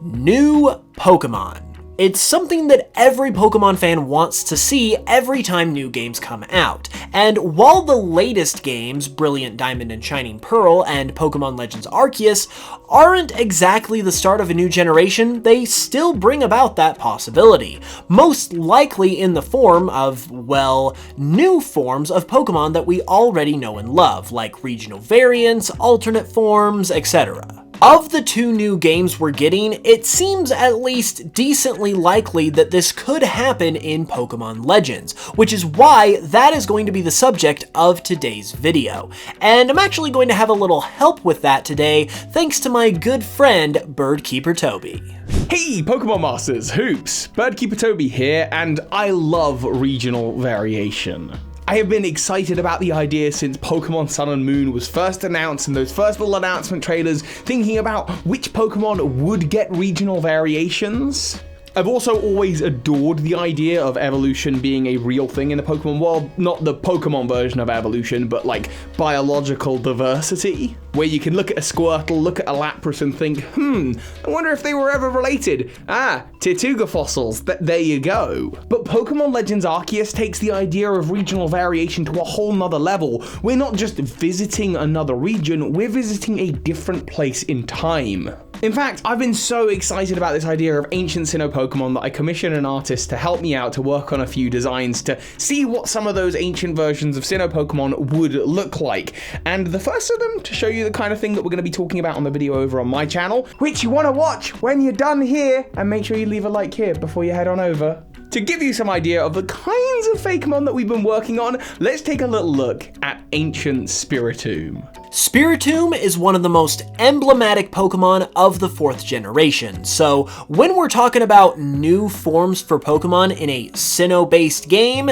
New Pokémon. It's something that every Pokémon fan wants to see every time new games come out. And while the latest games, Brilliant Diamond and Shining Pearl and Pokémon Legends Arceus, aren't exactly the start of a new generation, they still bring about that possibility. Most likely in the form of, well, new forms of Pokémon that we already know and love, like regional variants, alternate forms, etc. Of the two new games we're getting, it seems at least decently likely that this could happen in Pokémon Legends, which is why that is going to be the subject of today's video. And I'm actually going to have a little help with that today, thanks to my good friend, Bird Keeper Toby. Hey Pokemon Masters, Hoops! Bird Keeper Toby here, and I love regional variation. I have been excited about the idea since Pokemon Sun and Moon was first announced in those first little announcement trailers, thinking about which Pokemon would get regional variations. I've also always adored the idea of evolution being a real thing in the Pokemon world, not the Pokemon version of evolution, but like biological diversity, where you can look at a Squirtle, look at a Lapras and think, I wonder if they were ever related. Tortuga fossils, there you go. But Pokemon Legends Arceus takes the idea of regional variation to a whole nother level. We're not just visiting another region, we're visiting a different place in time. In fact, I've been so excited about this idea of ancient Sinnoh Pokemon that I commissioned an artist to help me out to work on a few designs to see what some of those ancient versions of Sinnoh Pokemon would look like. And the first of them to show you the kind of thing that we're going to be talking about on the video over on my channel, which you want to watch when you're done here, and make sure you leave a like here before you head on over. To give you some idea of the kinds of Fakemon that we've been working on, let's take a little look at ancient Spiritomb. Spiritomb is one of the most emblematic Pokemon of the 4th generation, so when we're talking about new forms for Pokemon in a Sinnoh-based game,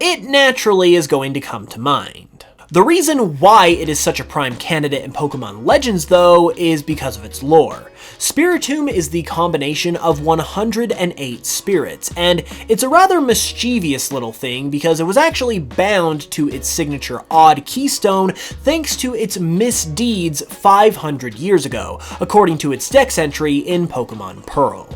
it naturally is going to come to mind. The reason why it is such a prime candidate in Pokemon Legends, though, is because of its lore. Spiritomb is the combination of 108 spirits, and it's a rather mischievous little thing because it was actually bound to its signature odd keystone thanks to its misdeeds 500 years ago, according to its dex entry in Pokemon Pearl.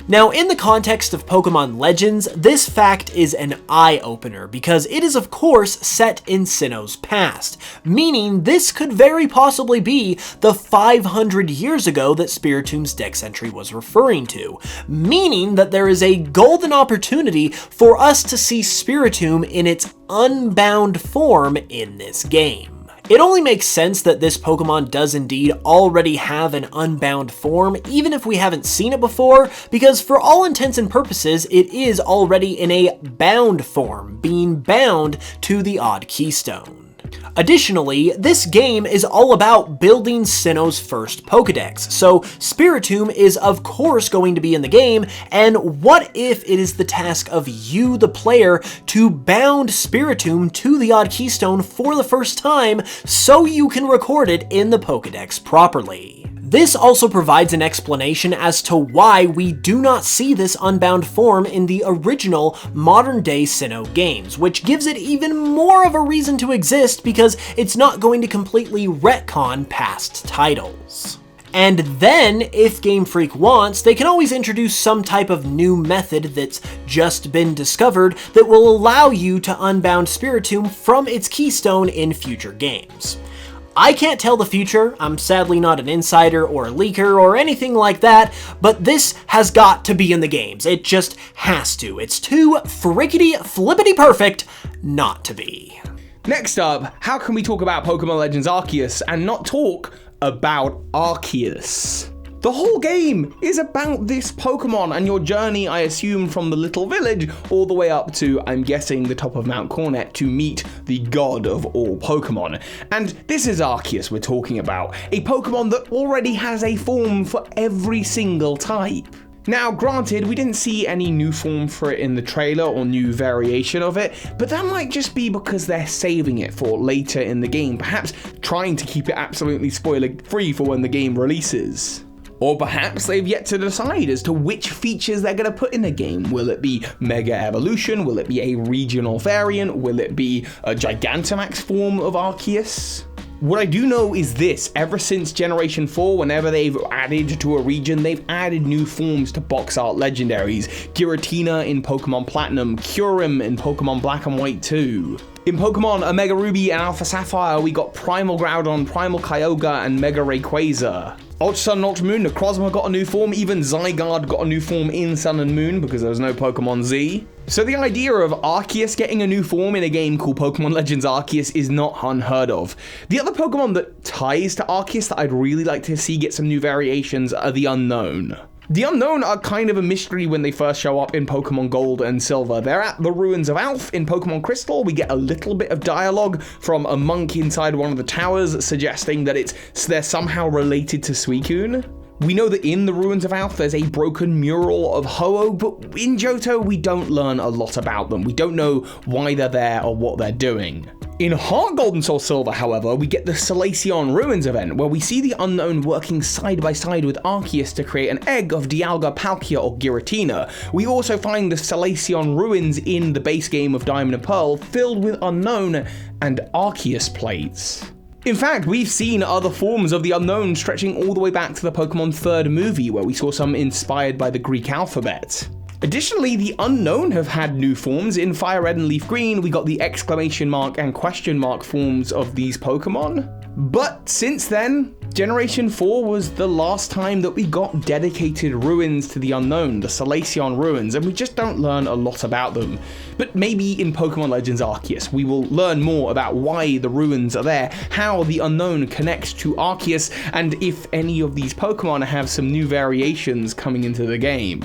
Now, in the context of Pokemon Legends, this fact is an eye-opener because it is of course set in Sinnoh's past, meaning this could very possibly be the 500 years ago that Spiritomb's dex entry was referring to, meaning that there is a golden opportunity for us to see Spiritomb in its unbound form in this game. It only makes sense that this Pokemon does indeed already have an unbound form, even if we haven't seen it before, because for all intents and purposes, it is already in a bound form, being bound to the odd keystone. Additionally, this game is all about building Sinnoh's first Pokedex, so Spiritomb is of course going to be in the game, and what if it is the task of you, the player, to bound Spiritomb to the odd keystone for the first time so you can record it in the Pokedex properly? This also provides an explanation as to why we do not see this unbound form in the original modern-day Sinnoh games, which gives it even more of a reason to exist because it's not going to completely retcon past titles. And then, if Game Freak wants, they can always introduce some type of new method that's just been discovered that will allow you to unbound Spiritomb from its keystone in future games. I can't tell the future, I'm sadly not an insider or a leaker or anything like that, but this has got to be in the games. It just has to. It's too frickety flippity perfect not to be. Next up, how can we talk about Pokemon Legends Arceus and not talk about Arceus? The whole game is about this Pokemon and your journey, I assume, from the little village all the way up to, I'm guessing, the top of Mount Cornet to meet the god of all Pokemon. And this is Arceus we're talking about, a Pokemon that already has a form for every single type. Now, granted, we didn't see any new form for it in the trailer or new variation of it, but that might just be because they're saving it for later in the game, perhaps trying to keep it absolutely spoiler-free for when the game releases. Or perhaps they've yet to decide as to which features they're going to put in the game. Will it be Mega Evolution? Will it be a regional variant? Will it be a Gigantamax form of Arceus? What I do know is this: ever since Generation 4, whenever they've added to a region, they've added new forms to box art legendaries. Giratina in Pokemon Platinum, Kyurem in Pokemon Black and White 2. In Pokemon Omega Ruby and Alpha Sapphire, we got Primal Groudon, Primal Kyogre, and Mega Rayquaza. Ultra Sun and Ultra Moon, Necrozma got a new form, even Zygarde got a new form in Sun and Moon because there was no Pokemon Z. So the idea of Arceus getting a new form in a game called Pokemon Legends Arceus is not unheard of. The other Pokemon that ties to Arceus that I'd really like to see get some new variations are the Unknown. The Unknown are kind of a mystery when they first show up in Pokemon Gold and Silver. They're at the Ruins of Alph in Pokemon Crystal. We get a little bit of dialogue from a monk inside one of the towers suggesting that they're somehow related to Suicune. We know that in the Ruins of Alph there's a broken mural of Ho-Oh, but in Johto we don't learn a lot about them. We don't know why they're there or what they're doing. In Heart Gold and Soul Silver, however, we get the Solaceon Ruins event, where we see the Unknown working side by side with Arceus to create an egg of Dialga, Palkia, or Giratina. We also find the Solaceon Ruins in the base game of Diamond and Pearl, filled with Unknown and Arceus plates. In fact, we've seen other forms of the Unknown stretching all the way back to the Pokemon third movie, where we saw some inspired by the Greek alphabet. Additionally, the Unknown have had new forms. In Fire Red and Leaf Green, we got the exclamation mark and question mark forms of these Pokemon. But since then, Generation 4 was the last time that we got dedicated ruins to the Unknown, the Solaceon Ruins, and we just don't learn a lot about them. But maybe in Pokemon Legends Arceus, we will learn more about why the ruins are there, how the Unknown connects to Arceus, and if any of these Pokemon have some new variations coming into the game.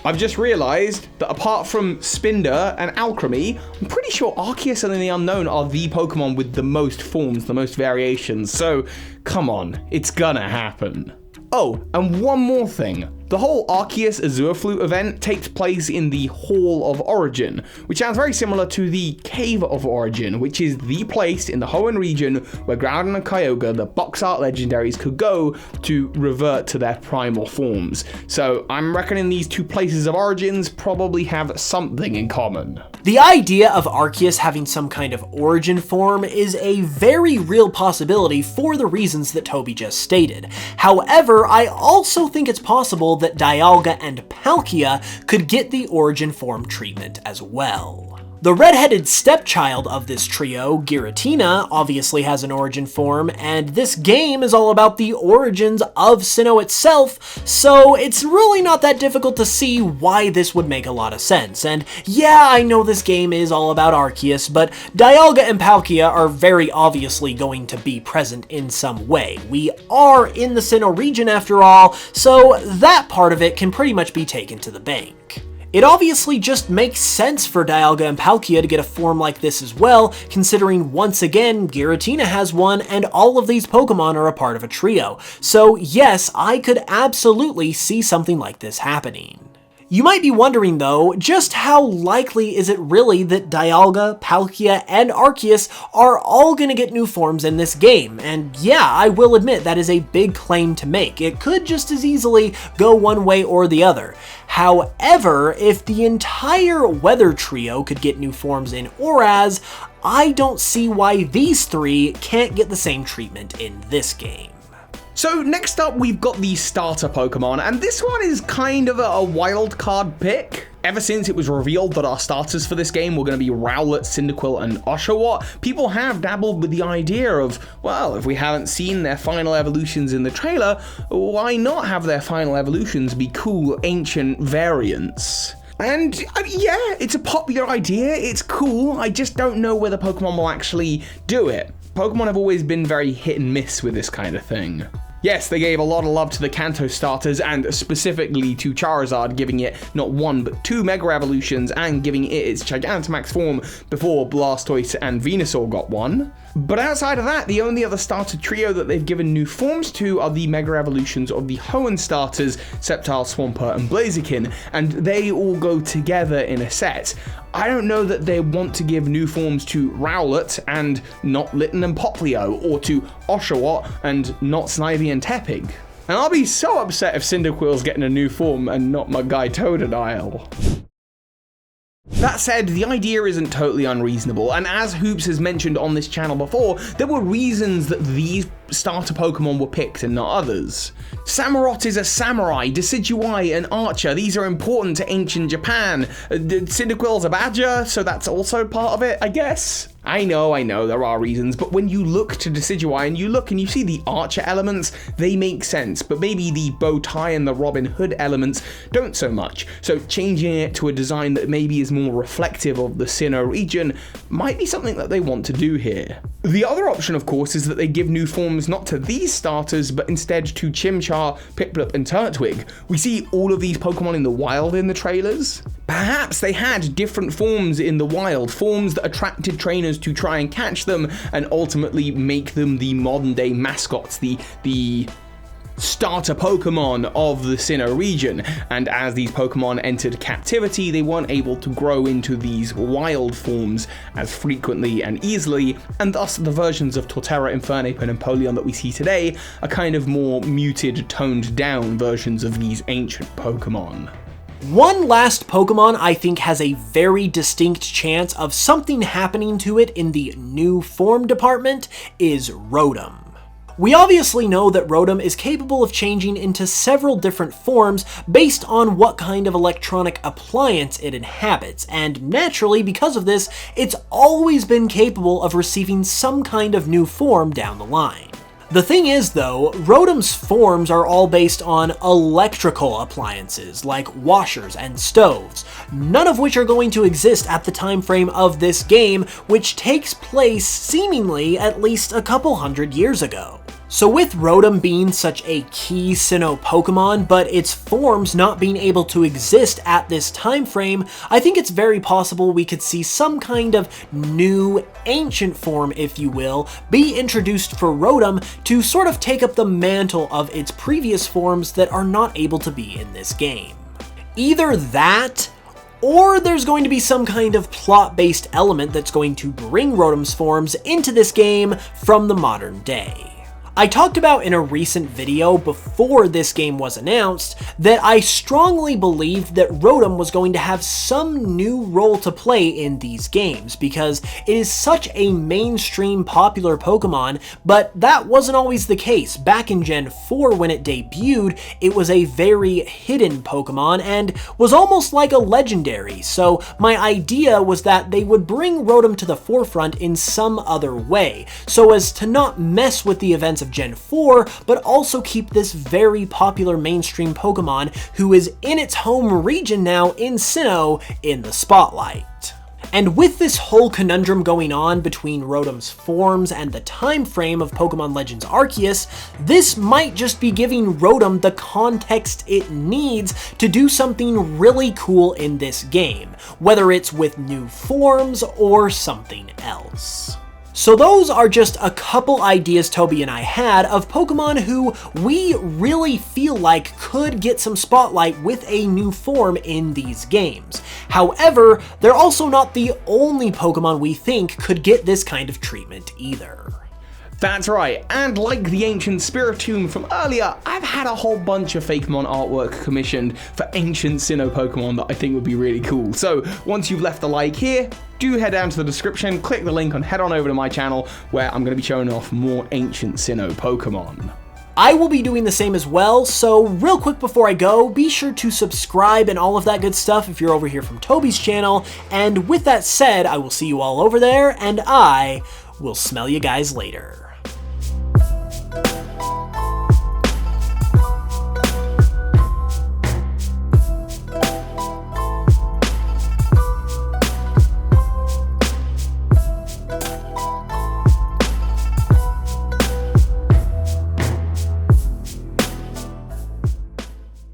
I've just realized that apart from Spinder and Alchemy, I'm pretty sure Arceus and the Unknown are the Pokemon with the most forms, the most variations, so come on, it's gonna happen. Oh, and one more thing. The whole Arceus Azure Flute event takes place in the Hall of Origin, which sounds very similar to the Cave of Origin, which is the place in the Hoenn region where Groudon and Kyogre, the box art legendaries, could go to revert to their primal forms. So I'm reckoning these two places of origins probably have something in common. The idea of Arceus having some kind of origin form is a very real possibility for the reasons that Toby just stated. However, I also think it's possible that Dialga and Palkia could get the origin form treatment as well. The redheaded stepchild of this trio, Giratina, obviously has an origin form, and this game is all about the origins of Sinnoh itself, so it's really not that difficult to see why this would make a lot of sense. And yeah, I know this game is all about Arceus, but Dialga and Palkia are very obviously going to be present in some way. We are in the Sinnoh region after all, so that part of it can pretty much be taken to the bank. It obviously just makes sense for Dialga and Palkia to get a form like this as well, considering once again Giratina has one and all of these Pokemon are a part of a trio. So yes, I could absolutely see something like this happening. You might be wondering though, just how likely is it really that Dialga, Palkia, and Arceus are all going to get new forms in this game? And yeah, I will admit that is a big claim to make. It could just as easily go one way or the other. However, if the entire Weather Trio could get new forms in ORAS, I don't see why these three can't get the same treatment in this game. So next up, we've got the starter Pokemon, and this one is kind of a wild card pick. Ever since it was revealed that our starters for this game were going to be Rowlet, Cyndaquil, and Oshawott, people have dabbled with the idea of, well, if we haven't seen their final evolutions in the trailer, why not have their final evolutions be cool ancient variants? And yeah, it's a popular idea, it's cool, I just don't know whether Pokemon will actually do it. Pokemon have always been very hit and miss with this kind of thing. Yes, they gave a lot of love to the Kanto starters, and specifically to Charizard, giving it not one but two Mega Evolutions and giving it its Gigantamax form before Blastoise and Venusaur got one. But outside of that, the only other starter trio that they've given new forms to are the Mega Evolutions of the Hoenn starters, Sceptile, Swampert, and Blaziken, and they all go together in a set. I don't know that they want to give new forms to Rowlet and not Litten and Poplio, or to Oshawott and not Snivy and Tepig. And I'll be so upset if Cyndaquil's getting a new form and not my guy Totodile. That said, the idea isn't totally unreasonable, and as Hoops has mentioned on this channel before, there were reasons that these starter Pokemon were picked and not others. Samurott is a samurai, Decidueye an archer, these are important to ancient Japan. Cyndaquil's a badger, so that's also part of it, I guess. I know, there are reasons, but when you look to Decidueye and you see the archer elements, they make sense, but maybe the bow tie and the Robin Hood elements don't so much. So changing it to a design that maybe is more reflective of the Sinnoh region might be something that they want to do here. The other option, of course, is that they give new forms not to these starters, but instead to Chimchar, Piplup, and Turtwig. We see all of these Pokemon in the wild in the trailers. Perhaps they had different forms in the wild, forms that attracted trainers to try and catch them and ultimately make them the modern day mascots, the starter Pokemon of the Sinnoh region, and as these Pokemon entered captivity, they weren't able to grow into these wild forms as frequently and easily, and thus the versions of Torterra, Infernape, and Empoleon that we see today are kind of more muted, toned down versions of these ancient Pokemon. One last Pokemon I think has a very distinct chance of something happening to it in the new form department is Rotom. We obviously know that Rotom is capable of changing into several different forms based on what kind of electronic appliance it inhabits, and naturally, because of this, it's always been capable of receiving some kind of new form down the line. The thing is though, Rotom's forms are all based on electrical appliances like washers and stoves, none of which are going to exist at the time frame of this game, which takes place seemingly at least a couple hundred years ago. So with Rotom being such a key Sinnoh Pokemon, but its forms not being able to exist at this time frame, I think it's very possible we could see some kind of new ancient form, if you will, be introduced for Rotom to sort of take up the mantle of its previous forms that are not able to be in this game. Either that, or there's going to be some kind of plot-based element that's going to bring Rotom's forms into this game from the modern day. I talked about in a recent video before this game was announced that I strongly believed that Rotom was going to have some new role to play in these games because it is such a mainstream popular Pokemon, but that wasn't always the case. Back in Gen 4 when it debuted, it was a very hidden Pokemon and was almost like a legendary, so my idea was that they would bring Rotom to the forefront in some other way, so as to not mess with the events of Gen 4, but also keep this very popular mainstream Pokemon who is in its home region now in Sinnoh in the spotlight. And with this whole conundrum going on between Rotom's forms and the time frame of Pokemon Legends Arceus, this might just be giving Rotom the context it needs to do something really cool in this game, whether it's with new forms or something else. So those are just a couple ideas Toby and I had of Pokemon who we really feel like could get some spotlight with a new form in these games. However, they're also not the only Pokemon we think could get this kind of treatment either. That's right, and like the ancient Spiritomb from earlier, I've had a whole bunch of Fakemon artwork commissioned for ancient Sinnoh Pokemon that I think would be really cool. So once you've left the like here, do head down to the description, click the link and head on over to my channel where I'm going to be showing off more ancient Sinnoh Pokemon. I will be doing the same as well, so real quick before I go, be sure to subscribe and all of that good stuff if you're over here from Toby's channel, and with that said, I will see you all over there, and I will smell you guys later.